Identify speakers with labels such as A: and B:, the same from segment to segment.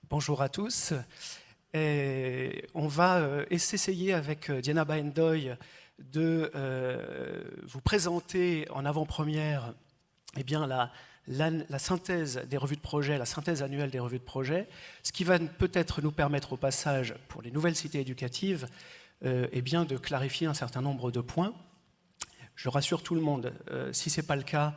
A: Bonjour à tous. On va essayer avec Diana Baendoy de vous présenter en avant-première la synthèse des revues de projet, la synthèse annuelle des revues de projet, ce qui va peut-être nous permettre au passage, pour les nouvelles cités éducatives, de clarifier un certain nombre de points. Je rassure tout le monde, si ce n'est pas le cas,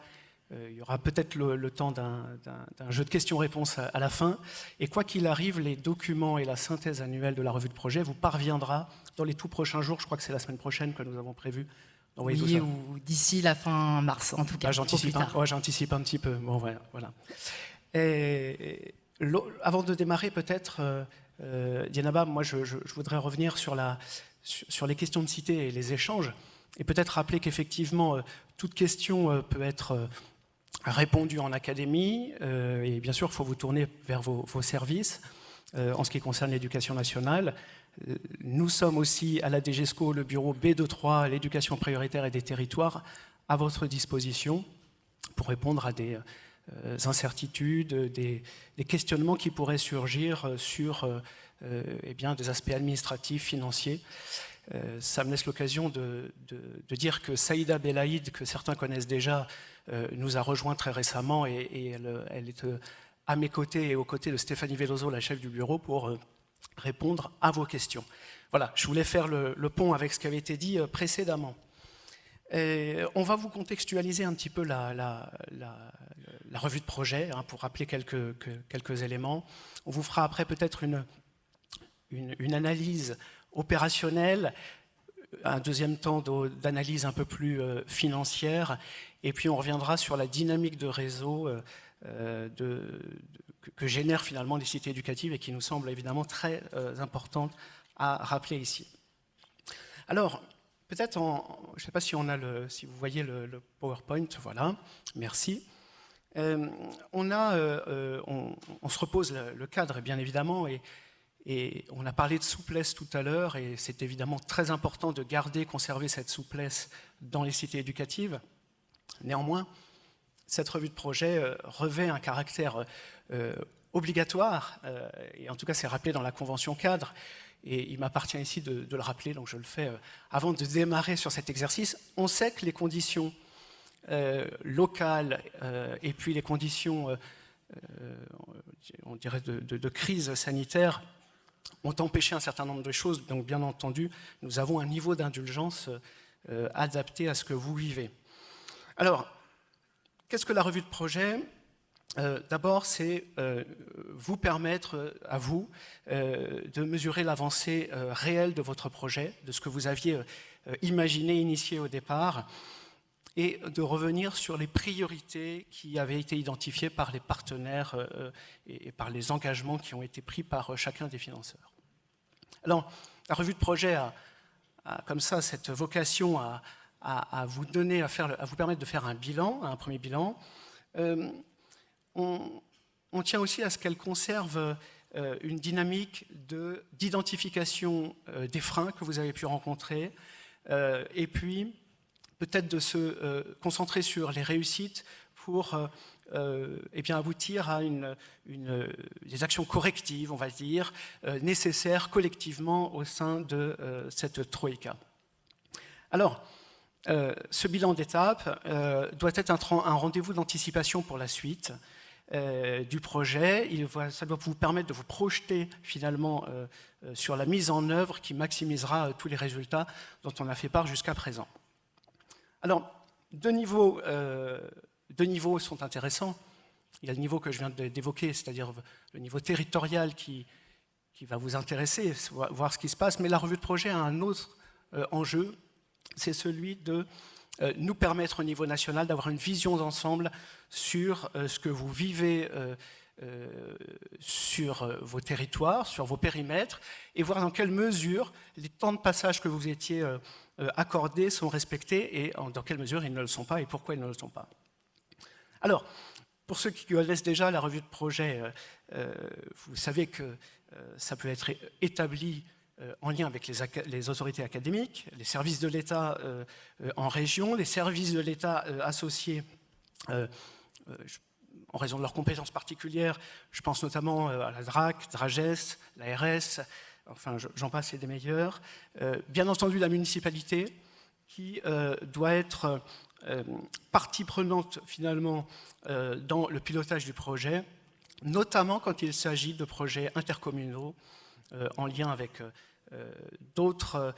A: il y aura peut-être le temps d'un jeu de questions-réponses à la fin. Et quoi qu'il arrive, les documents et la synthèse annuelle de la revue de projet vous parviendra dans les tout prochains jours. Je crois que c'est la semaine prochaine que nous avons prévu d'envoyer tout ça.
B: Ou d'ici la fin mars, en tout cas.
A: J'anticipe un petit peu. Bon, voilà. Avant de démarrer, peut-être, Diana, moi, je voudrais revenir sur les questions de cité et les échanges. Et peut-être rappeler qu'effectivement, toute question peut être répondue en académie. Et bien sûr, il faut vous tourner vers vos services en ce qui concerne l'éducation nationale. Nous sommes aussi à la DGESCO, le bureau B23, l'éducation prioritaire et des territoires, à votre disposition pour répondre à des incertitudes, des questionnements qui pourraient surgir sur des aspects administratifs, financiers. Ça me laisse l'occasion de dire que Saïda Belaïd, que certains connaissent déjà, nous a rejoint très récemment et elle est à mes côtés et aux côtés de Stéphanie Veloso, la chef du bureau, pour répondre à vos questions. Voilà, je voulais faire le pont avec ce qui avait été dit précédemment. On va vous contextualiser un petit peu la revue de projet, pour rappeler quelques éléments. On vous fera après peut-être une analyse opérationnelle, un deuxième temps d'analyse un peu plus financière, et puis on reviendra sur la dynamique de réseau que génèrent finalement les cités éducatives et qui nous semble évidemment très importante à rappeler ici. Alors, peut-être, je ne sais pas si si vous voyez le PowerPoint, voilà, merci. On se repose le cadre, bien évidemment, et on a parlé de souplesse tout à l'heure, et c'est évidemment très important de conserver cette souplesse dans les cités éducatives. Néanmoins, cette revue de projet revêt un caractère obligatoire, et en tout cas c'est rappelé dans la convention cadre, et il m'appartient ici de le rappeler, donc je le fais avant de démarrer sur cet exercice. On sait que les conditions locales et puis les conditions, on dirait, de crise sanitaire ont empêché un certain nombre de choses, donc bien entendu, nous avons un niveau d'indulgence adapté à ce que vous vivez. Alors, qu'est-ce que la revue de projet ? D'abord, c'est vous permettre à vous de mesurer l'avancée réelle de votre projet, de ce que vous aviez imaginé, initié au départ, et de revenir sur les priorités qui avaient été identifiées par les partenaires et par les engagements qui ont été pris par chacun des financeurs. Alors, la revue de projet a comme ça cette vocation à vous permettre de faire un bilan, un premier bilan. On tient aussi à ce qu'elle conserve une dynamique d'identification des freins que vous avez pu rencontrer, et puis peut-être de se concentrer sur les réussites pour aboutir à des actions correctives, on va dire, nécessaires collectivement au sein de cette troïka. Alors, ce bilan d'étape doit être un rendez-vous d'anticipation pour la suite du projet. Ça doit vous permettre de vous projeter finalement sur la mise en œuvre qui maximisera tous les résultats dont on a fait part jusqu'à présent. Alors, deux niveaux sont intéressants. Il y a le niveau que je viens d'évoquer, c'est-à-dire le niveau territorial qui va vous intéresser, voir ce qui se passe, mais la revue de projet a un autre enjeu, c'est celui de nous permettre au niveau national d'avoir une vision d'ensemble sur ce que vous vivez sur vos territoires, sur vos périmètres, et voir dans quelle mesure les temps de passage que vous étiez accordés sont respectés et dans quelle mesure ils ne le sont pas et pourquoi ils ne le sont pas. Alors, pour ceux qui connaissent déjà la revue de projet, vous savez que ça peut être établi en lien avec les autorités académiques, les services de l'État en région, les services de l'État associés en raison de leurs compétences particulières. Je pense notamment à la DRAC, DRAGES, l'ARS, enfin j'en passe et des meilleurs. Bien entendu la municipalité qui doit être partie prenante finalement dans le pilotage du projet, notamment quand il s'agit de projets intercommunaux en lien avec d'autres,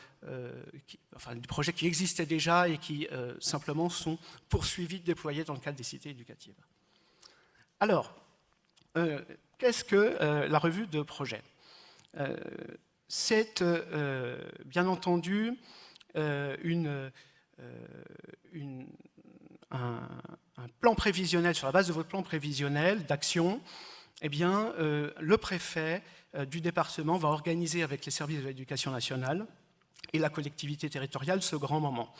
A: enfin des projets qui existaient déjà et qui simplement sont poursuivis, déployés dans le cadre des cités éducatives. Alors, qu'est-ce que la revue de projet? C'est bien entendu un plan prévisionnel, sur la base de votre plan prévisionnel d'action. Eh bien, le préfet du département va organiser avec les services de l'éducation nationale et la collectivité territoriale ce grand moment.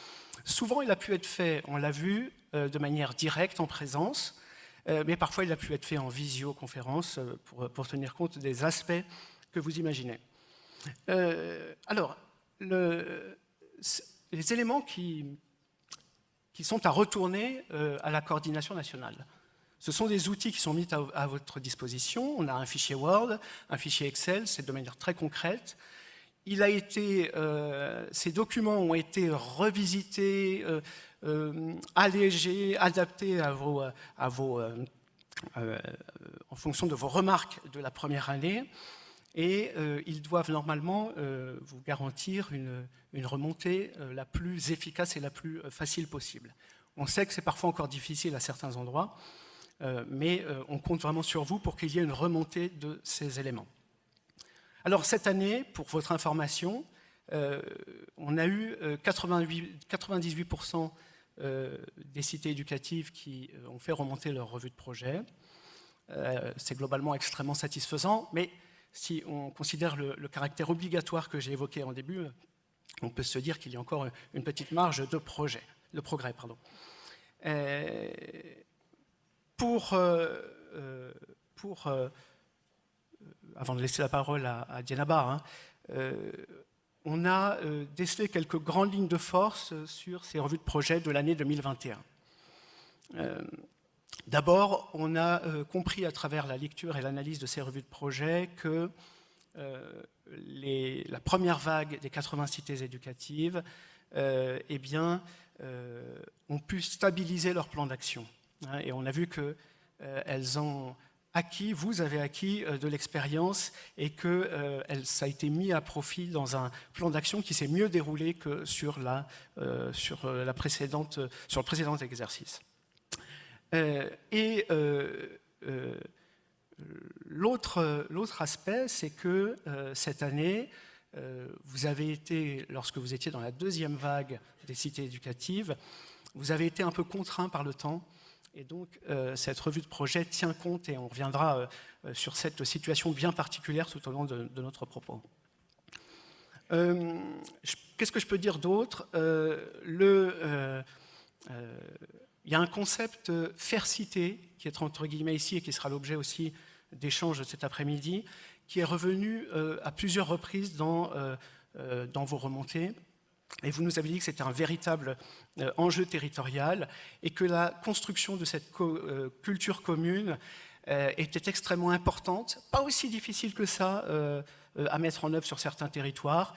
A: Souvent, il a pu être fait, on l'a vu, de manière directe, en présence, mais parfois il a pu être fait en visioconférence pour tenir compte des aspects que vous imaginez. Alors, les éléments qui sont à retourner à la coordination nationale. Ce sont des outils qui sont mis à votre disposition. On a un fichier Word, un fichier Excel, c'est de manière très concrète. Ces documents ont été revisités, allégés, adaptés en fonction de vos remarques de la première année. Et ils doivent normalement vous garantir une remontée la plus efficace et la plus facile possible. On sait que c'est parfois encore difficile à certains endroits, mais on compte vraiment sur vous pour qu'il y ait une remontée de ces éléments. Alors cette année, pour votre information, on a eu 98% des cités éducatives qui ont fait remonter leur revue de projet. C'est globalement extrêmement satisfaisant, mais si on considère le caractère obligatoire que j'ai évoqué en début, on peut se dire qu'il y a encore une petite marge de progrès. Avant de laisser la parole à Djenaba, on a décelé quelques grandes lignes de force sur ces revues de projet de l'année 2021. D'abord, on a compris à travers la lecture et l'analyse de ces revues de projet que la première vague des 80 cités éducatives ont pu stabiliser leur plan d'action. Et on a vu qu'elles ont acquis, vous avez acquis de l'expérience et que ça a été mis à profit dans un plan d'action qui s'est mieux déroulé que sur le précédent exercice. L'autre aspect, c'est que cette année, vous avez été, lorsque vous étiez dans la deuxième vague des cités éducatives, vous avez été un peu contraint par le temps. Et donc, cette revue de projet tient compte, et on reviendra sur cette situation bien particulière tout au long de notre propos. Qu'est-ce que je peux dire d'autre? Il y a un concept faire citer, qui est entre guillemets ici et qui sera l'objet aussi d'échanges cet après-midi, qui est revenu à plusieurs reprises dans vos remontées. Et vous nous avez dit que c'était un véritable enjeu territorial et que la construction de cette culture commune était extrêmement importante, pas aussi difficile que ça à mettre en œuvre sur certains territoires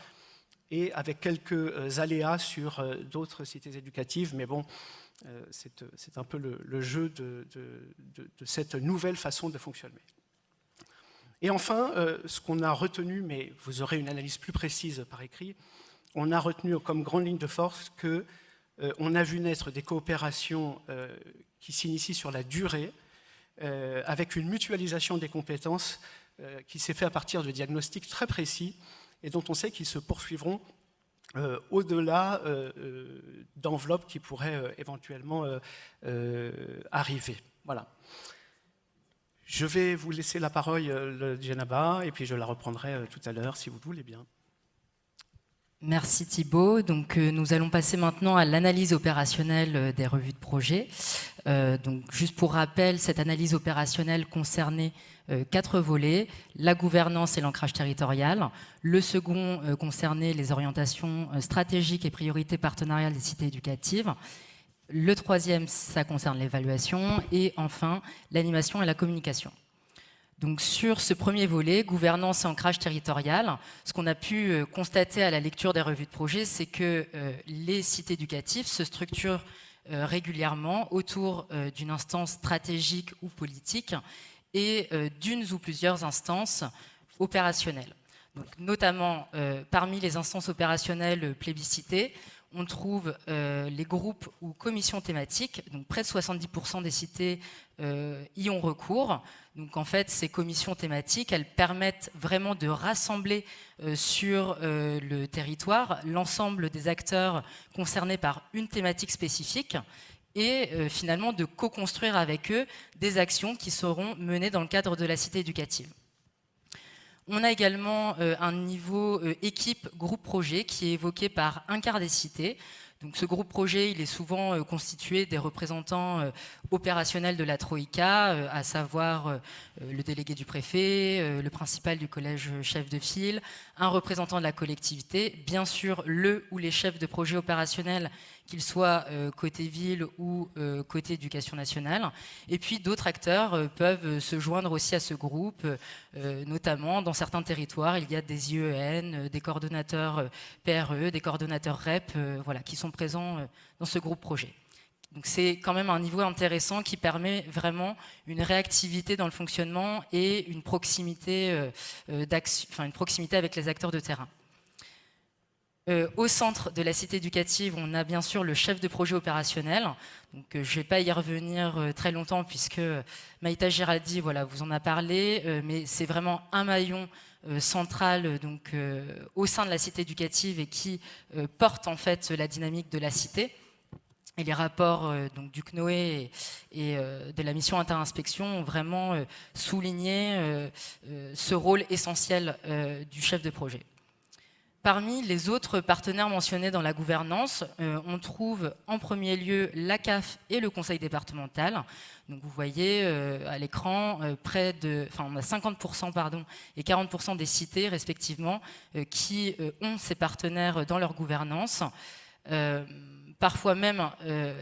A: et avec quelques aléas sur d'autres cités éducatives, mais bon, c'est un peu le jeu de cette nouvelle façon de fonctionner. Et enfin, ce qu'on a retenu, mais vous aurez une analyse plus précise par écrit, on a retenu comme grande ligne de force qu'on a vu naître des coopérations qui s'initient sur la durée, avec une mutualisation des compétences qui s'est fait à partir de diagnostics très précis et dont on sait qu'ils se poursuivront au-delà d'enveloppes qui pourraient éventuellement arriver. Voilà. Je vais vous laisser la parole, Djenaba, et puis je la reprendrai tout à l'heure, si vous le voulez bien.
B: Merci Thibaut. Donc, nous allons passer maintenant à l'analyse opérationnelle des revues de projet. Donc, juste pour rappel, cette analyse opérationnelle concernait 4 volets, la gouvernance et l'ancrage territorial. Le second concernait les orientations stratégiques et priorités partenariales des cités éducatives. Le troisième, ça concerne l'évaluation. Et enfin, l'animation et la communication. Donc sur ce premier volet, gouvernance et ancrage territorial, ce qu'on a pu constater à la lecture des revues de projet, c'est que les sites éducatifs se structurent régulièrement autour d'une instance stratégique ou politique et d'une ou plusieurs instances opérationnelles. Donc, notamment, parmi les instances opérationnelles plébiscitées, on trouve les groupes ou commissions thématiques. Donc, près de 70% des cités y ont recours. Donc, en fait, ces commissions thématiques, elles permettent vraiment de rassembler sur le territoire l'ensemble des acteurs concernés par une thématique spécifique et finalement de co-construire avec eux des actions qui seront menées dans le cadre de la cité éducative. On a également un niveau équipe groupe projet qui est évoqué par un quart des cités. Donc ce groupe projet, il est souvent constitué des représentants opérationnels de la Troïka, à savoir le délégué du préfet, le principal du collège chef de file, un représentant de la collectivité, bien sûr le ou les chefs de projet opérationnels, qu'ils soient côté ville ou côté éducation nationale. Et puis d'autres acteurs peuvent se joindre aussi à ce groupe, notamment dans certains territoires, il y a des IEN, des coordonnateurs PRE, des coordonnateurs REP, voilà, qui sont présents dans ce groupe projet. Donc c'est quand même un niveau intéressant qui permet vraiment une réactivité dans le fonctionnement et une proximité, une proximité avec les acteurs de terrain. Au centre de la cité éducative, on a bien sûr le chef de projet opérationnel. Donc, je ne vais pas y revenir très longtemps puisque Maïta Giraldi vous en a parlé, mais c'est vraiment un maillon central au sein de la cité éducative et qui porte en fait la dynamique de la cité. Et les rapports du CNOE et de la mission inter-inspection ont vraiment souligné ce rôle essentiel du chef de projet. Parmi les autres partenaires mentionnés dans la gouvernance, on trouve en premier lieu la CAF et le conseil départemental. Donc vous voyez à l'écran, on a 50% et 40% des cités respectivement qui ont ces partenaires dans leur gouvernance. Parfois même,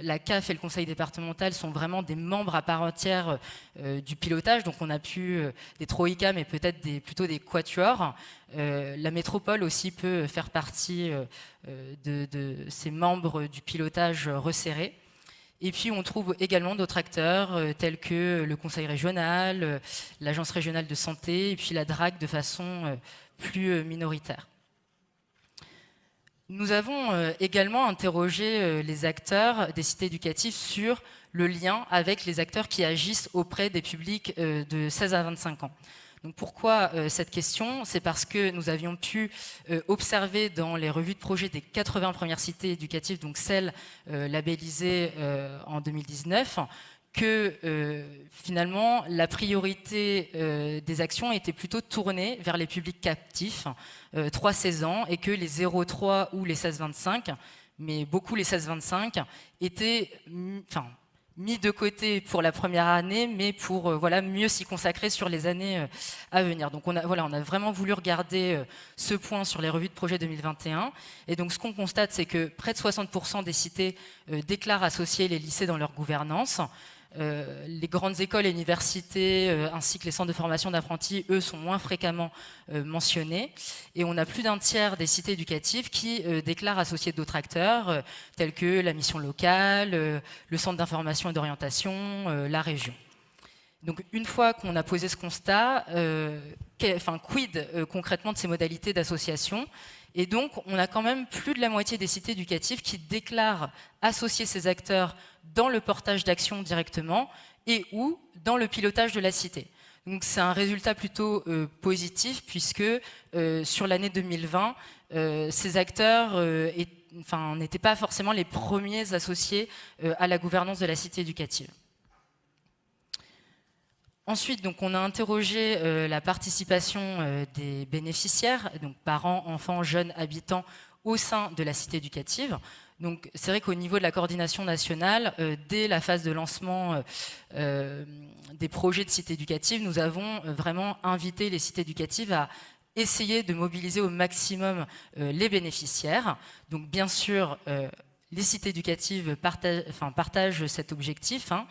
B: la CAF et le conseil départemental sont vraiment des membres à part entière du pilotage. Donc on a des troïkas, mais peut-être plutôt des quatuors. La métropole aussi peut faire partie de ces membres du pilotage resserré. Et puis on trouve également d'autres acteurs tels que le conseil régional, l'agence régionale de santé et puis la DRAC de façon plus minoritaire. Nous avons également interrogé les acteurs des cités éducatives sur le lien avec les acteurs qui agissent auprès des publics de 16 à 25 ans. Donc pourquoi cette question? C'est parce que nous avions pu observer dans les revues de projet des 80 premières cités éducatives, donc celles labellisées en 2019, que finalement la priorité des actions était plutôt tournée vers les publics captifs, 3-16 ans, et que les 0-3 ou les 16-25, mais beaucoup les 16-25, étaient mis de côté pour la première année, mais pour mieux s'y consacrer sur les années à venir. Donc on a vraiment voulu regarder ce point sur les revues de projet 2021. Et donc ce qu'on constate, c'est que près de 60% des cités déclarent associer les lycées dans leur gouvernance. Les grandes écoles et universités ainsi que les centres de formation d'apprentis, eux, sont moins fréquemment mentionnés. Et on a plus d'un tiers des cités éducatives qui déclarent associer d'autres acteurs, tels que la mission locale, le centre d'information et d'orientation, la région. Donc une fois qu'on a posé ce constat, quid concrètement de ces modalités d'association? Et donc, on a quand même plus de la moitié des cités éducatives qui déclarent associer ces acteurs dans le portage d'actions directement et ou dans le pilotage de la cité. Donc, c'est un résultat plutôt positif puisque sur l'année 2020, ces acteurs n'étaient pas forcément les premiers associés à la gouvernance de la cité éducative. Ensuite, donc, on a interrogé la participation des bénéficiaires, donc parents, enfants, jeunes, habitants, au sein de la cité éducative. Donc, c'est vrai qu'au niveau de la coordination nationale, dès la phase de lancement des projets de cité éducative, nous avons vraiment invité les cités éducatives à essayer de mobiliser au maximum les bénéficiaires. Donc, bien sûr, les cités éducatives partagent cet objectif, hein,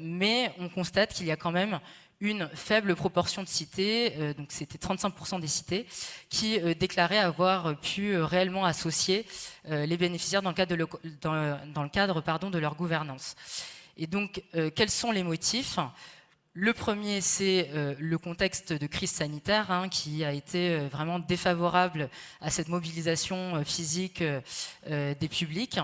B: mais on constate qu'il y a quand même une faible proportion de cités, donc c'était 35% des cités, qui déclaraient avoir pu réellement associer les bénéficiaires dans le cadre de leur gouvernance. Et donc, quels sont les motifs ? Le premier, c'est le contexte de crise sanitaire, hein, qui a été vraiment défavorable à cette mobilisation physique des publics.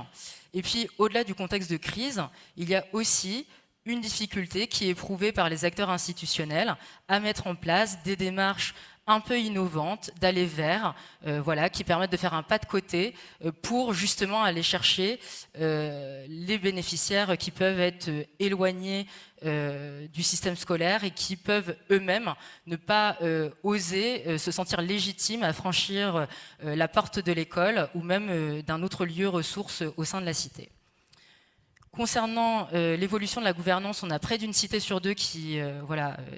B: Et puis, au-delà du contexte de crise, il y a aussi une difficulté qui est éprouvée par les acteurs institutionnels à mettre en place des démarches un peu innovantes, d'aller vers, voilà, qui permettent de faire un pas de côté pour justement aller chercher les bénéficiaires qui peuvent être éloignés du système scolaire et qui peuvent eux-mêmes ne pas oser se sentir légitimes à franchir la porte de l'école ou même d'un autre lieu ressource au sein de la cité. Concernant l'évolution de la gouvernance, on a près d'une cité sur deux qui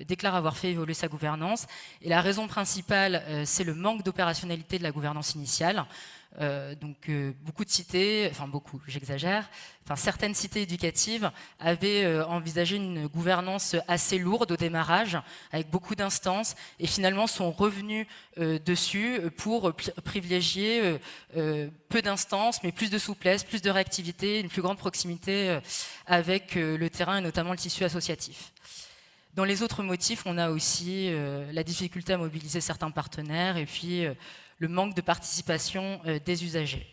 B: déclare avoir fait évoluer sa gouvernance. Et la raison principale, c'est le manque d'opérationnalité de la gouvernance initiale. Beaucoup de cités, enfin beaucoup, j'exagère, certaines cités éducatives avaient envisagé une gouvernance assez lourde au démarrage, avec beaucoup d'instances, et finalement sont revenus dessus pour privilégier peu d'instances, mais plus de souplesse, plus de réactivité, une plus grande proximité avec le terrain et notamment le tissu associatif. Dans les autres motifs, on a aussi la difficulté à mobiliser certains partenaires et puis le manque de participation des usagers.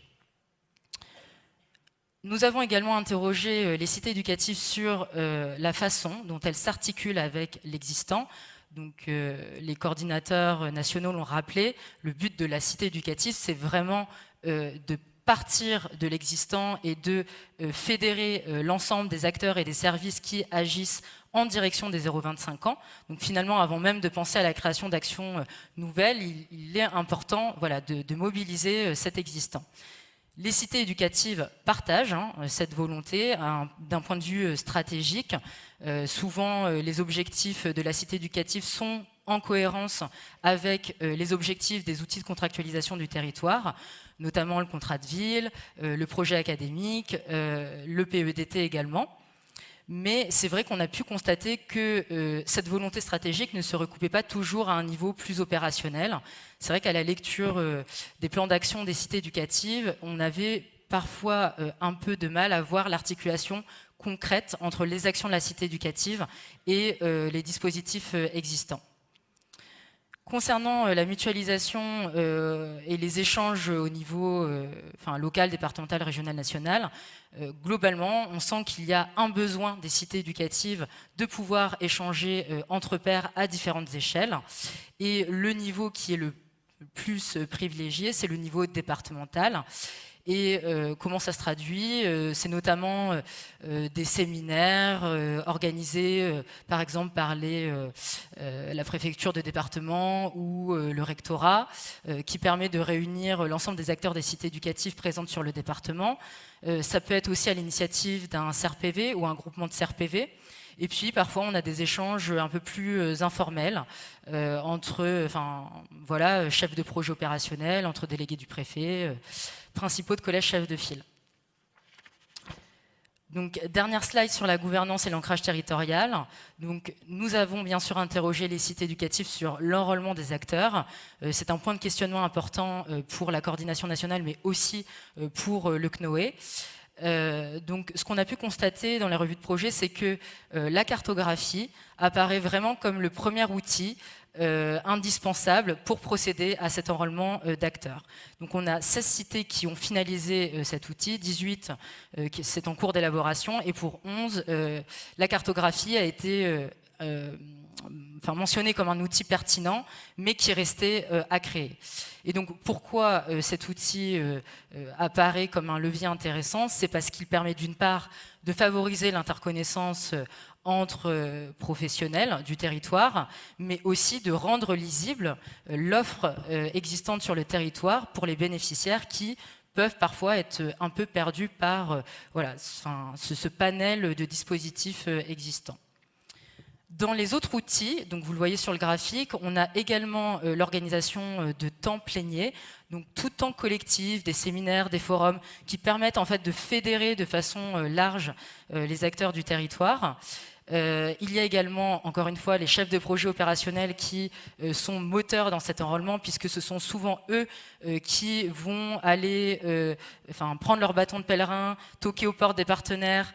B: Nous avons également interrogé les cités éducatives sur la façon dont elles s'articulent avec l'existant. Donc, les coordinateurs nationaux l'ont rappelé, le but de la cité éducative, c'est vraiment de partir de l'existant et de fédérer l'ensemble des acteurs et des services qui agissent en direction des 0-25 ans. Donc finalement, avant même de penser à la création d'actions nouvelles, il est important de mobiliser cet existant. Les cités éducatives partagent cette volonté d'un point de vue stratégique. Souvent, les objectifs de la cité éducative sont en cohérence avec les objectifs des outils de contractualisation du territoire, notamment le contrat de ville, le projet académique, le PEDT également. Mais c'est vrai qu'on a pu constater que cette volonté stratégique ne se recoupait pas toujours à un niveau plus opérationnel. C'est vrai qu'à la lecture des plans d'action des cités éducatives, on avait parfois un peu de mal à voir l'articulation concrète entre les actions de la cité éducative et les dispositifs existants. Concernant la mutualisation et les échanges au niveau local, départemental, régional, national, globalement, on sent qu'il y a un besoin des cités éducatives de pouvoir échanger entre pairs à différentes échelles. Et le niveau qui est le plus privilégié, c'est le niveau départemental. Et comment ça se traduit? C'est notamment des séminaires organisés par exemple par la préfecture de département ou le rectorat qui permet de réunir l'ensemble des acteurs des cités éducatives présentes sur le département. Ça peut être aussi à l'initiative d'un CRPV ou un groupement de CRPV. Et puis parfois on a des échanges un peu plus informels entre chefs de projet opérationnel, entre délégués du préfet, principaux de collèges chefs de file. Donc, dernière slide sur la gouvernance et l'ancrage territorial. Donc, nous avons bien sûr interrogé les cités éducatives sur l'enrôlement des acteurs. C'est un point de questionnement important pour la coordination nationale, mais aussi pour le CNOE. Donc, ce qu'on a pu constater dans les revues de projet, c'est que la cartographie apparaît vraiment comme le premier outil indispensable pour procéder à cet enrôlement d'acteurs. Donc on a 16 cités qui ont finalisé cet outil, 18 c'est en cours d'élaboration, et pour 11, la cartographie a été mentionnée comme un outil pertinent, mais qui restait à créer. Et donc pourquoi cet outil apparaît comme un levier intéressant? C'est parce qu'il permet d'une part de favoriser l'interconnaissance entre professionnels du territoire, mais aussi de rendre lisible l'offre existante sur le territoire pour les bénéficiaires qui peuvent parfois être un peu perdus par ce panel de dispositifs existants. Dans les autres outils, donc vous le voyez sur le graphique, on a également l'organisation de temps pléniers, donc tout temps collectif, des séminaires, des forums, qui permettent en fait de fédérer de façon large les acteurs du territoire. Il y a également, encore une fois, les chefs de projet opérationnels qui sont moteurs dans cet enrôlement, puisque ce sont souvent eux qui vont aller prendre leur bâton de pèlerin, toquer aux portes des partenaires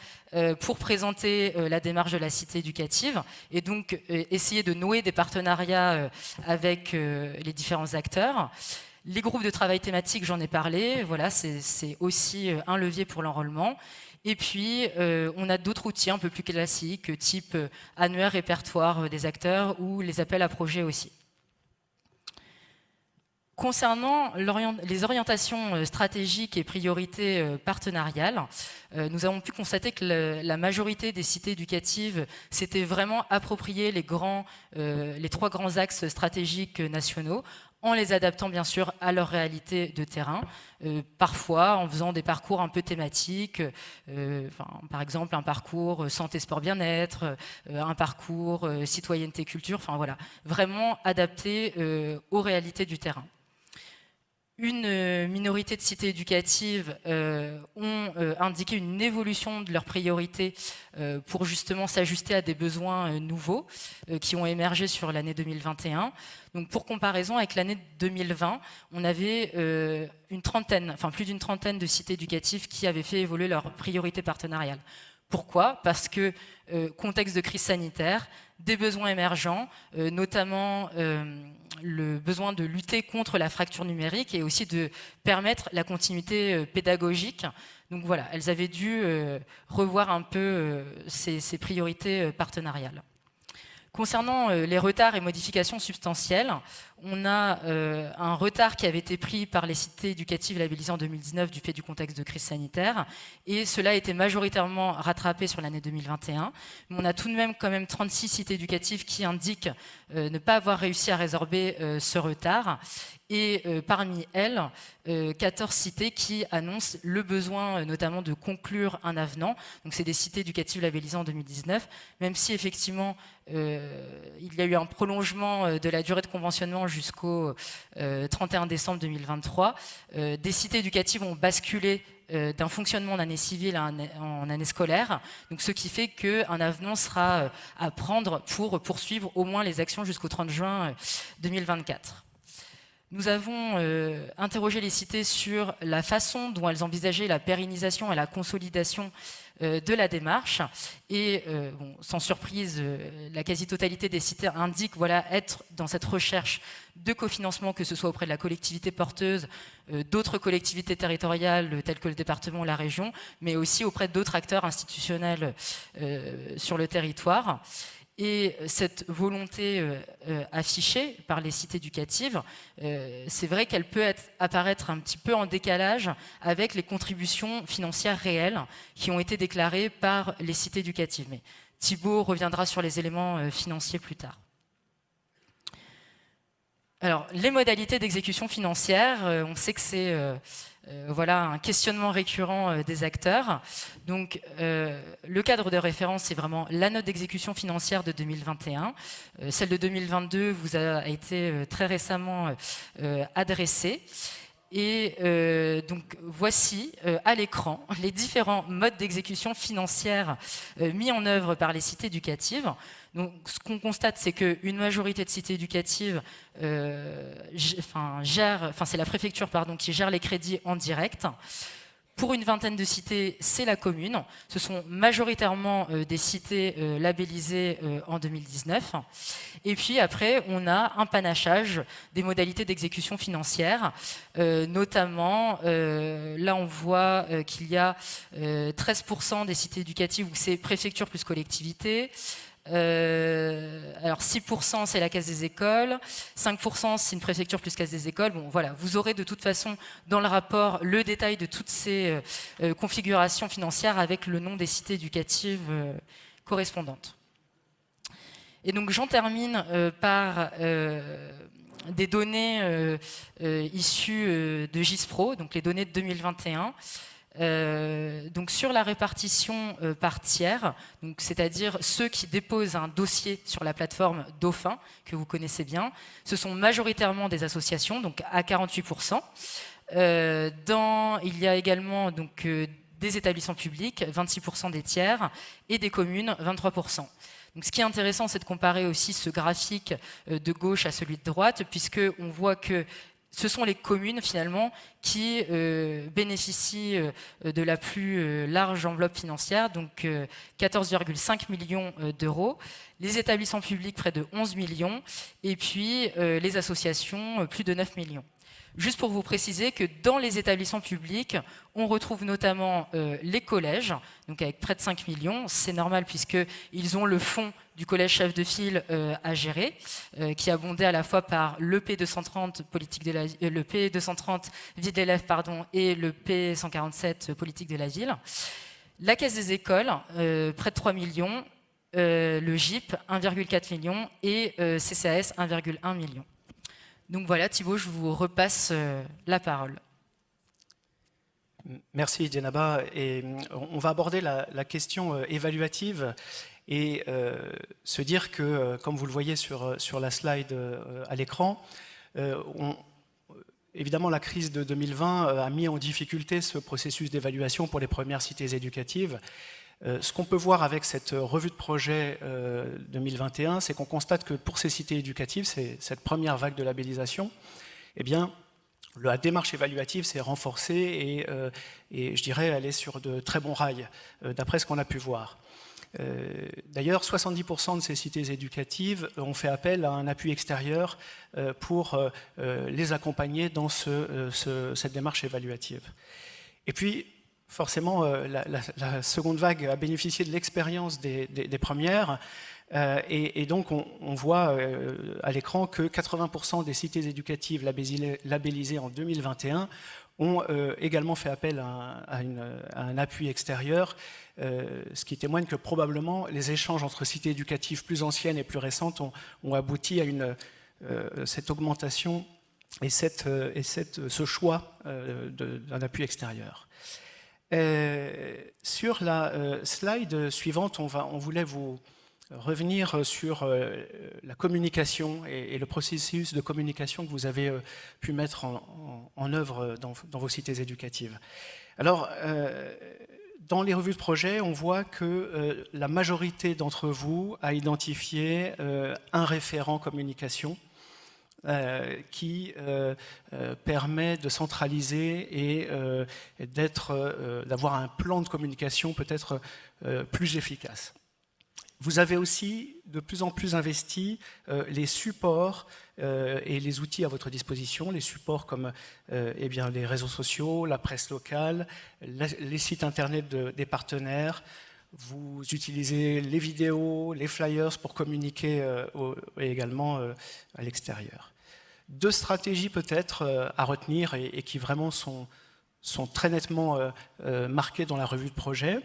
B: pour présenter la démarche de la cité éducative et donc essayer de nouer des partenariats avec les différents acteurs. Les groupes de travail thématiques, j'en ai parlé, voilà, c'est aussi un levier pour l'enrôlement. Et puis, on a d'autres outils un peu plus classiques, type annuaire répertoire des acteurs ou les appels à projets aussi. Concernant les orientations stratégiques et priorités partenariales, nous avons pu constater que la majorité des cités éducatives s'étaient vraiment approprié les 3 grands axes stratégiques nationaux, en les adaptant bien sûr à leur réalité de terrain, parfois en faisant des parcours un peu thématiques, par exemple un parcours santé, sport, bien-être, un parcours citoyenneté, culture, enfin voilà, vraiment adapté aux réalités du terrain. Une minorité de cités éducatives ont indiqué une évolution de leurs priorités pour justement s'ajuster à des besoins nouveaux qui ont émergé sur l'année 2021. Donc pour comparaison avec l'année 2020, on avait plus d'une trentaine de cités éducatives qui avaient fait évoluer leurs priorités partenariales. Pourquoi? Parce que contexte de crise sanitaire, des besoins émergents, notamment le besoin de lutter contre la fracture numérique et aussi de permettre la continuité pédagogique. Donc voilà, elles avaient dû revoir un peu ces priorités partenariales. Concernant les retards et modifications substantielles, on a un retard qui avait été pris par les cités éducatives labellisées en 2019 du fait du contexte de crise sanitaire, et cela a été majoritairement rattrapé sur l'année 2021. Mais on a tout de même quand même 36 cités éducatives qui indiquent ne pas avoir réussi à résorber ce retard, et parmi elles, 14 cités qui annoncent le besoin notamment de conclure un avenant. Donc c'est des cités éducatives labellisées en 2019, même si effectivement il y a eu un prolongement de la durée de conventionnement jusqu'au 31 décembre 2023. Des cités éducatives ont basculé d'un fonctionnement en année civile en année scolaire, donc ce qui fait qu'un avenant sera à prendre pour poursuivre au moins les actions jusqu'au 30 juin 2024. Nous avons interrogé les cités sur la façon dont elles envisageaient la pérennisation et la consolidation de la démarche. Et sans surprise, la quasi-totalité des cités indique être dans cette recherche de cofinancement, que ce soit auprès de la collectivité porteuse, d'autres collectivités territoriales telles que le département ou la région, mais aussi auprès d'autres acteurs institutionnels sur le territoire. Et cette volonté affichée par les cités éducatives, c'est vrai qu'elle peut apparaître un petit peu en décalage avec les contributions financières réelles qui ont été déclarées par les cités éducatives. Mais Thibaut reviendra sur les éléments financiers plus tard. Alors, les modalités d'exécution financière, on sait que c'est un questionnement récurrent des acteurs. Donc, le cadre de référence, c'est vraiment la note d'exécution financière de 2021. Celle de 2022 vous a été très récemment adressée. Et donc voici à l'écran les différents modes d'exécution financière mis en œuvre par les cités éducatives. Donc ce qu'on constate, c'est qu'une majorité de cités éducatives c'est la préfecture qui gère les crédits en direct. Pour une vingtaine de cités, c'est la commune. Ce sont majoritairement des cités labellisées en 2019. Et puis après, on a un panachage des modalités d'exécution financière. Notamment, là on voit qu'il y a 13% des cités éducatives où c'est préfecture plus collectivité. Alors 6% c'est la caisse des écoles, 5% c'est une préfecture plus caisse des écoles. Bon voilà, vous aurez de toute façon dans le rapport le détail de toutes ces configurations financières avec le nom des cités éducatives correspondantes. Et donc j'en termine par des données issues de GISPRO, donc les données de 2021. Donc sur la répartition par tiers, c'est-à-dire ceux qui déposent un dossier sur la plateforme Dauphin, que vous connaissez bien, ce sont majoritairement des associations, donc à 48%. Il y a également donc, des établissements publics, 26% des tiers, et des communes, 23%. Donc, ce qui est intéressant, c'est de comparer aussi ce graphique de gauche à celui de droite, puisqu'on voit que ce sont les communes, finalement, qui bénéficient de la plus large enveloppe financière, donc 14,5 millions d'euros. Les établissements publics, près de 11 millions. Et puis, les associations, plus de 9 millions. Juste pour vous préciser que dans les établissements publics, on retrouve notamment les collèges, donc avec près de 5 millions. C'est normal puisqu'ils ont le fonds du collège chef de file à gérer, qui est abondé à la fois par le P230 le P230 vie de l'élève et le P147 politique de la ville. La caisse des écoles, près de 3 millions. Le GIP, 1,4 million et CCAS, 1,1 million. Donc voilà, Thibaut, je vous repasse la parole.
A: Merci, Dienaba. Et on va aborder la question évaluative et se dire que, comme vous le voyez sur la slide à l'écran, évidemment, la crise de 2020 a mis en difficulté ce processus d'évaluation pour les premières cités éducatives. Ce qu'on peut voir avec cette revue de projet 2021, c'est qu'on constate que pour ces cités éducatives, cette première vague de labellisation, eh bien, la démarche évaluative s'est renforcée et je dirais elle est sur de très bons rails, d'après ce qu'on a pu voir. D'ailleurs, 70% de ces cités éducatives ont fait appel à un appui extérieur pour les accompagner dans cette démarche évaluative. Et puis, forcément, la seconde vague a bénéficié de l'expérience des premières, et donc on voit à l'écran que 80% des cités éducatives labellisées en 2021 ont également fait appel à un appui extérieur, ce qui témoigne que probablement les échanges entre cités éducatives plus anciennes et plus récentes ont abouti à cette augmentation et ce choix d'un appui extérieur. Sur la slide suivante, on voulait vous revenir sur la communication et le processus de communication que vous avez pu mettre en œuvre dans vos cités éducatives. Alors, dans les revues de projet, on voit que la majorité d'entre vous a identifié un référent communication qui permet de centraliser et d'avoir un plan de communication peut-être plus efficace. Vous avez aussi de plus en plus investi les supports et les outils à votre disposition, les supports comme les réseaux sociaux, la presse locale, les sites internet des partenaires. Vous utilisez les vidéos, les flyers pour communiquer également à l'extérieur. Deux stratégies peut-être à retenir et qui vraiment sont très nettement marquées dans la revue de projet,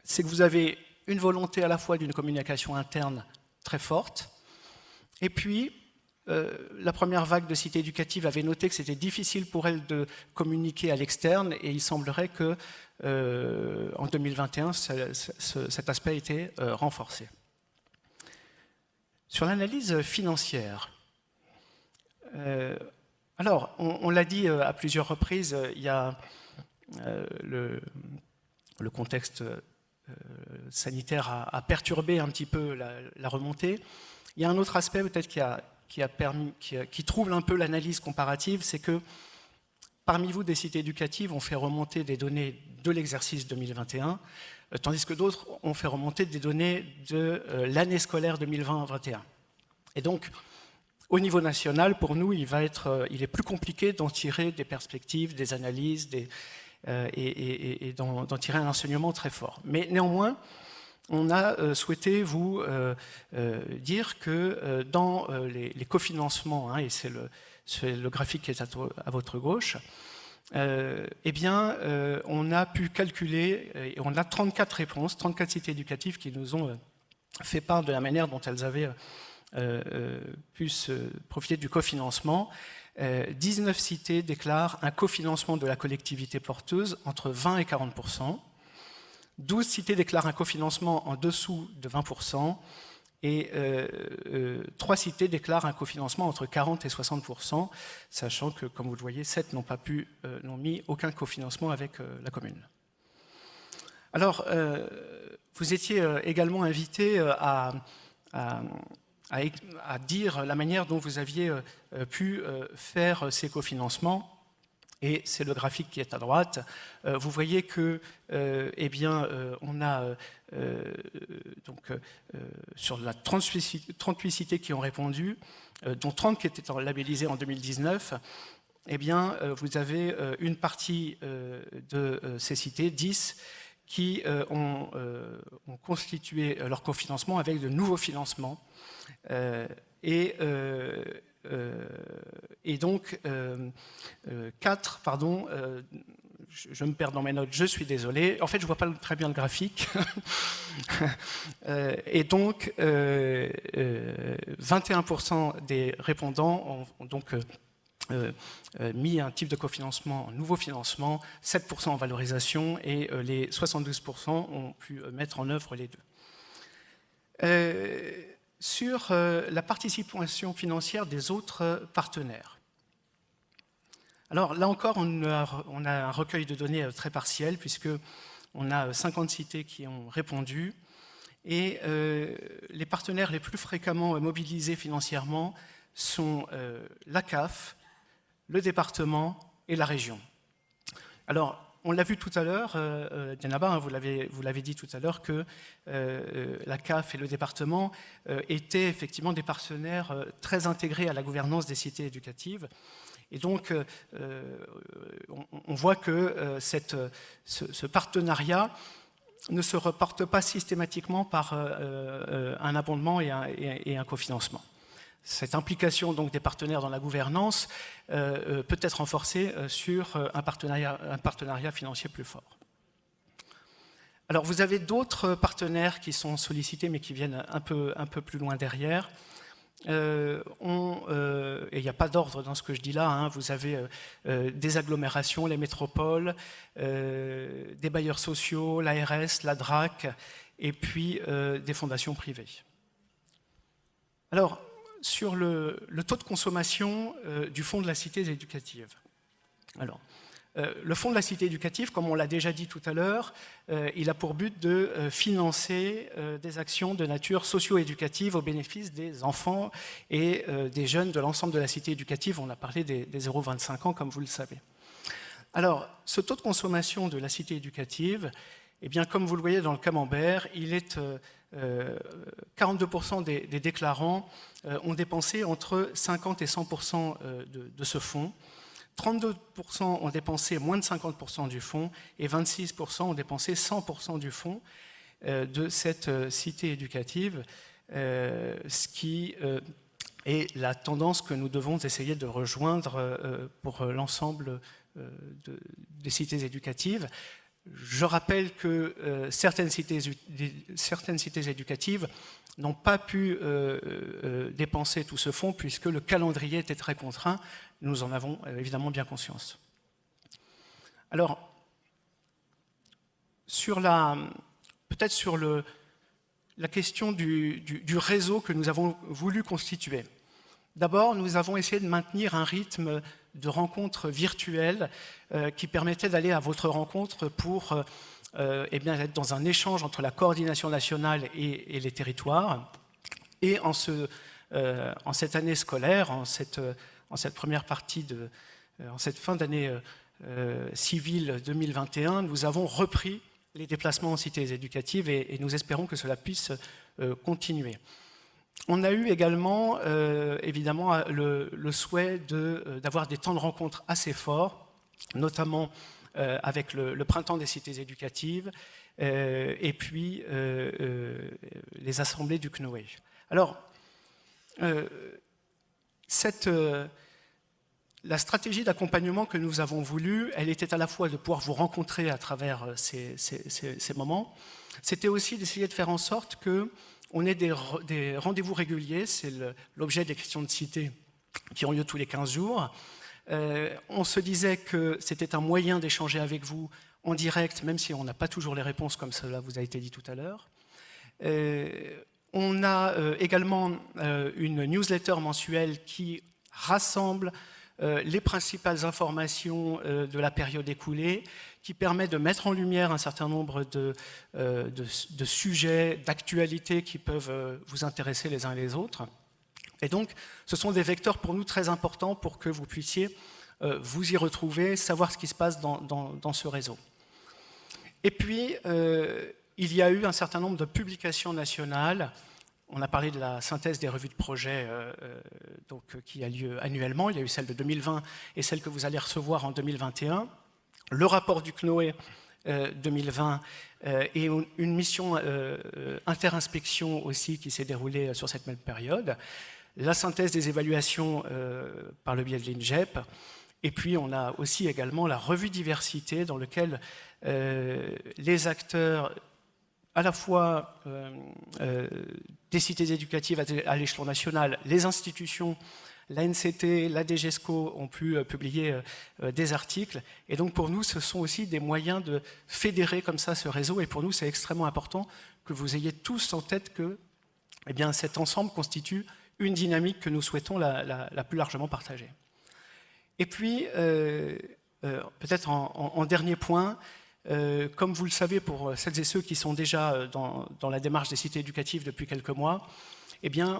A: c'est que vous avez une volonté à la fois d'une communication interne très forte, et puis la première vague de cités éducatives avait noté que c'était difficile pour elles de communiquer à l'externe, et il semblerait que en 2021, cet aspect a été renforcé. Sur l'analyse financière, alors, on l'a dit à plusieurs reprises, il y a le contexte sanitaire a perturbé un petit peu la remontée. Il y a un autre aspect peut-être qui trouble un peu l'analyse comparative, c'est que parmi vous, des cités éducatives ont fait remonter des données de l'exercice 2021, tandis que d'autres ont fait remonter des données de l'année scolaire 2020-2021. Et donc, au niveau national, pour nous, il est plus compliqué d'en tirer des perspectives, des analyses, et d'en tirer un enseignement très fort. Mais néanmoins, on a souhaité vous dire que dans les cofinancements, et c'est le graphique qui est à votre gauche, on a pu calculer, et on a 34 réponses, 34 cités éducatives qui nous ont fait part de la manière dont elles avaient pu profiter du cofinancement. 19 cités déclarent un cofinancement de la collectivité porteuse entre 20 et 40%. 12 cités déclarent un cofinancement en dessous de 20%. Et 3 cités déclarent un cofinancement entre 40 et 60%, sachant que, comme vous le voyez, 7 n'ont mis aucun cofinancement avec la commune. Alors, vous étiez également invité à dire la manière dont vous aviez pu faire ces cofinancements. Et c'est le graphique qui est à droite. Vous voyez que, on a sur la 38 cités qui ont répondu, dont 30 qui étaient labellisées en 2019, vous avez une partie de ces cités, 10, qui ont constitué leur cofinancement avec de nouveaux financements. Et donc, 4, pardon, je me perds dans mes notes, je suis désolé. En fait, je ne vois pas très bien le graphique. Et donc, 21% des répondants ont donc mis un type de cofinancement en nouveau financement, 7% en valorisation, et les 72% ont pu mettre en œuvre les deux. Sur la participation financière des autres partenaires. Alors là encore, on a un recueil de données très partiel, puisqu'on a 50 cités qui ont répondu, et les partenaires les plus fréquemment mobilisés financièrement sont la CAF, le département et la région. Alors, on l'a vu tout à l'heure, Diana, vous l'avez dit tout à l'heure, que la CAF et le département étaient effectivement des partenaires très intégrés à la gouvernance des cités éducatives. Et donc, on voit que ce partenariat ne se reporte pas systématiquement par un abondement et un cofinancement. Cette implication donc, des partenaires dans la gouvernance peut être renforcée sur un partenariat financier plus fort. Alors, vous avez d'autres partenaires qui sont sollicités, mais qui viennent un peu plus loin derrière. Et il n'y a pas d'ordre dans ce que je dis là, hein. Vous avez des agglomérations, les métropoles, des bailleurs sociaux, l'ARS, la DRAC, et puis des fondations privées. Alors, sur le taux de consommation du fonds de la cité éducative. Alors, le fonds de la cité éducative, comme on l'a déjà dit tout à l'heure, il a pour but de financer des actions de nature socio-éducative au bénéfice des enfants et des jeunes de l'ensemble de la cité éducative. On a parlé des 0,25 ans, comme vous le savez. Alors, ce taux de consommation de la cité éducative, eh bien, comme vous le voyez dans le camembert, il est 42% des déclarants ont dépensé entre 50 et 100% de ce fonds. 32% ont dépensé moins de 50% du fonds et 26% ont dépensé 100% du fonds de cette cité éducative, ce qui est la tendance que nous devons essayer de rejoindre pour l'ensemble des cités éducatives. Je rappelle que certaines cités éducatives n'ont pas pu dépenser tout ce fonds puisque le calendrier était très contraint. Nous en avons évidemment bien conscience. Alors, peut-être sur la question du réseau que nous avons voulu constituer. D'abord, nous avons essayé de maintenir un rythme de rencontres virtuelles qui permettait d'aller à votre rencontre pour être dans un échange entre la coordination nationale et les territoires. Et en cette année scolaire, en cette première partie, en cette fin d'année civile 2021, nous avons repris les déplacements en cités éducatives et nous espérons que cela puisse continuer. On a eu également, évidemment, le souhait d'avoir des temps de rencontre assez forts, notamment avec le printemps des cités éducatives et puis les assemblées du CNOE. Alors, la stratégie d'accompagnement que nous avons voulu, elle était à la fois de pouvoir vous rencontrer à travers ces moments, c'était aussi d'essayer de faire en sorte qu'on ait des rendez-vous réguliers, c'est l'objet des questions de cité qui ont lieu tous les 15 jours. On se disait que c'était un moyen d'échanger avec vous en direct, même si on n'a pas toujours les réponses, comme cela vous a été dit tout à l'heure. On a également une newsletter mensuelle qui rassemble les principales informations de la période écoulée, qui permet de mettre en lumière un certain nombre de sujets, d'actualités qui peuvent vous intéresser les uns les autres. Et donc, ce sont des vecteurs pour nous très importants pour que vous puissiez vous y retrouver, savoir ce qui se passe dans ce réseau. Et puis, il y a eu un certain nombre de publications nationales. On a parlé de la synthèse des revues de projet qui a lieu annuellement. Il y a eu celle de 2020 et celle que vous allez recevoir en 2021. Le rapport du CNOE 2020 et une mission inter-inspection aussi qui s'est déroulée sur cette même période. La synthèse des évaluations par le biais de l'INGEP. Et puis on a aussi également la revue diversité dans laquelle les acteurs à la fois des cités éducatives à l'échelon national, les institutions, la NCT, la DGESCO ont pu publier des articles. Et donc pour nous, ce sont aussi des moyens de fédérer comme ça ce réseau. Et pour nous, c'est extrêmement important que vous ayez tous en tête que cet ensemble constitue une dynamique que nous souhaitons la plus largement partager. Et puis, peut-être en dernier point, comme vous le savez pour celles et ceux qui sont déjà dans la démarche des cités éducatives depuis quelques mois,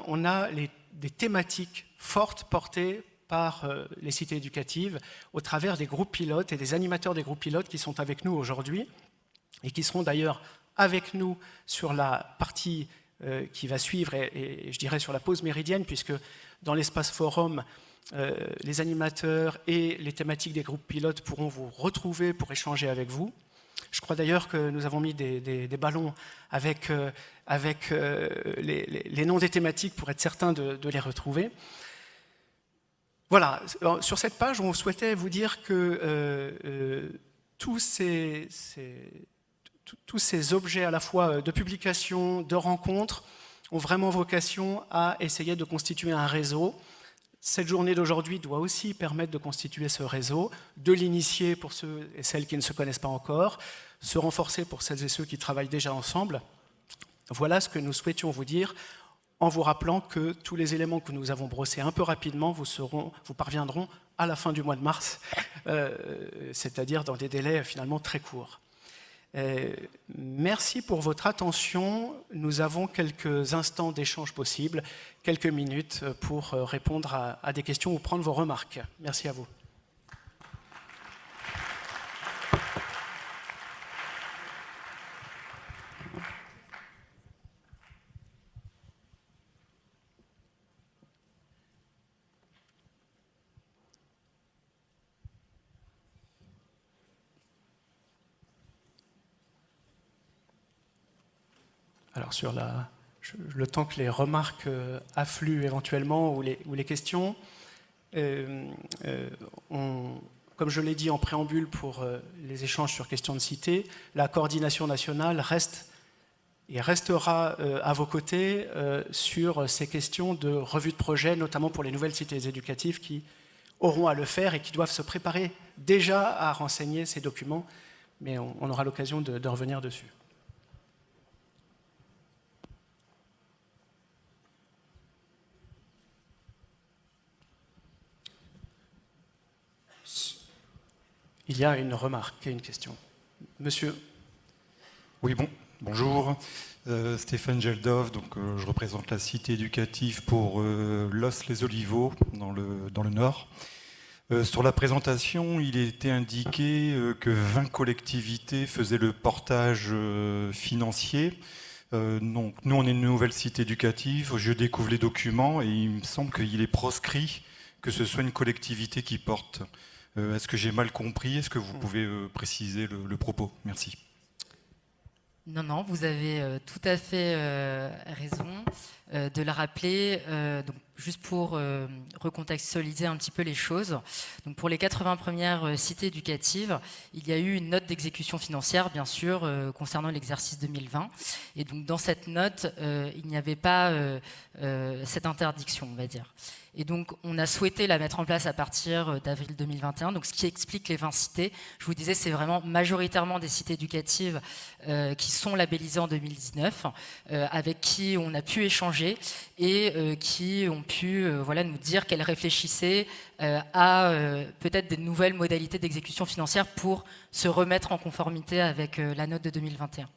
A: on a des thématiques fortes portées par les cités éducatives au travers des groupes pilotes et des animateurs des groupes pilotes qui sont avec nous aujourd'hui et qui seront d'ailleurs avec nous sur la partie qui va suivre et je dirais sur la pause méridienne, puisque dans l'espace forum, les animateurs et les thématiques des groupes pilotes pourront vous retrouver pour échanger avec vous. Je crois d'ailleurs que nous avons mis des ballons avec les noms des thématiques pour être certains de les retrouver. Voilà, alors, sur cette page, on souhaitait vous dire que tous ces objets à la fois de publication, de rencontres, ont vraiment vocation à essayer de constituer un réseau. Cette journée d'aujourd'hui doit aussi permettre de constituer ce réseau, de l'initier pour ceux et celles qui ne se connaissent pas encore, se renforcer pour celles et ceux qui travaillent déjà ensemble. Voilà ce que nous souhaitions vous dire, en vous rappelant que tous les éléments que nous avons brossés un peu rapidement vous parviendront à la fin du mois de mars, c'est-à-dire dans des délais finalement très courts. Merci pour votre attention. Nous avons quelques instants d'échange possibles, quelques minutes pour répondre à des questions ou prendre vos remarques. Merci à vous. Alors sur le temps que les remarques affluent éventuellement ou les questions, comme je l'ai dit en préambule pour les échanges sur questions de cité, la coordination nationale reste et restera à vos côtés sur ces questions de revue de projet, notamment pour les nouvelles cités éducatives qui auront à le faire et qui doivent se préparer déjà à renseigner ces documents, mais on aura l'occasion de revenir dessus. Il y a une remarque et une question. Monsieur.
C: Oui, bonjour. Stéphane Geldov, donc je représente la cité éducative pour Los-les-Oliveaux, dans le Nord. Sur la présentation, il était indiqué que 20 collectivités faisaient le portage financier. Donc, nous, on est une nouvelle cité éducative. Je découvre les documents et il me semble qu'il est proscrit que ce soit une collectivité qui porte. Est-ce que j'ai mal compris? Est-ce que vous pouvez préciser le propos? Merci.
B: Non, vous avez tout à fait raison de le rappeler. Donc, juste pour recontextualiser un petit peu les choses. Donc, pour les 80 premières cités éducatives, il y a eu une note d'exécution financière, bien sûr, concernant l'exercice 2020. Et donc, dans cette note, il n'y avait pas cette interdiction, on va dire. Et donc, on a souhaité la mettre en place à partir d'avril 2021. Donc, ce qui explique les 20 cités. Je vous disais, c'est vraiment majoritairement des cités éducatives qui sont labellisées en 2019, avec qui on a pu échanger et qui ont pu voilà, nous dire qu'elles réfléchissaient à peut-être des nouvelles modalités d'exécution financière pour se remettre en conformité avec la note de 2021.